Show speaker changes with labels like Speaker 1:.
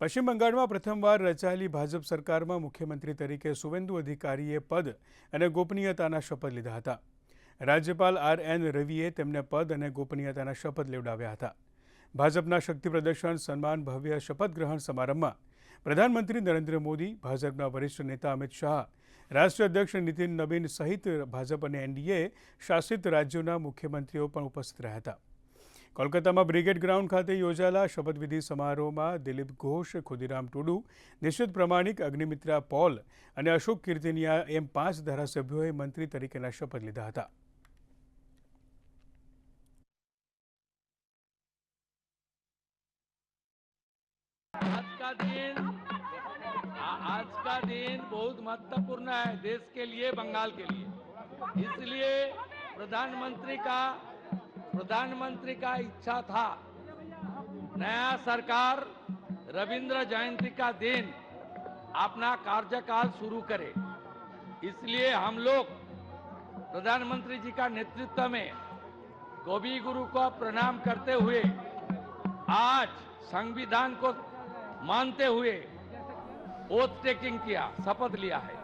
Speaker 1: પશ્ચિમ બંગાળમાં પ્રથમવાર રચાયેલી ભાજપ સરકારમાં મુખ્યમંત્રી તરીકે સુવેન્દુ અધિકારીએ પદ અને ગોપનીયતાના શપથ લીધા હતા. રાજ્યપાલ આર.એન. રવિએ તેમને પદ અને ગોપનીયતાના શપથ લેવડાવ્યા હતા. ભાજપના શક્તિ પ્રદર્શન સન્માન ભવ્ય શપથ ગ્રહણ સમારંભમાં પ્રધાનમંત્રી નરેન્દ્ર મોદી, ભાજપના વરિષ્ઠ નેતા અમિત શાહ, રાષ્ટ્રીય અધ્યક્ષ નીતિન નબીન સહિત ભાજપ અને એનડીએ શાસિત રાજ્યોના મુખ્યમંત્રીઓ પણ ઉપસ્થિત રહ્યા હતા. કોલકાતામાં બ્રિગેડ ગ્રાઉન્ડ ખાતે યોજાયેલા શપથવિધિ સમારોહમાં દિલીપ ઘોષ, ખુદીરામ ટુડુ, નિશિત પ્રમાણિક, અગ્નિમિત્રા પોલ અને અશોક કીર્તિનિયા એમ 5 ધારાસભ્યોએ મંત્રી તરીકેના શપથ લીધા હતા.
Speaker 2: आज का दिन बहुत महत्वपूर्ण है देश के लिए, बंगाल के लिए. इसलिए प्रधानमंत्री का इच्छा था नया सरकार रविंद्र जयंती का दिन अपना कार्यकाल शुरू करे. इसलिए हम लोग प्रधानमंत्री जी का नेतृत्व में कवि गुरु को प्रणाम करते हुए आज संविधान को मानते हुए ओथ टेकिंग किया, शपथ लिया है.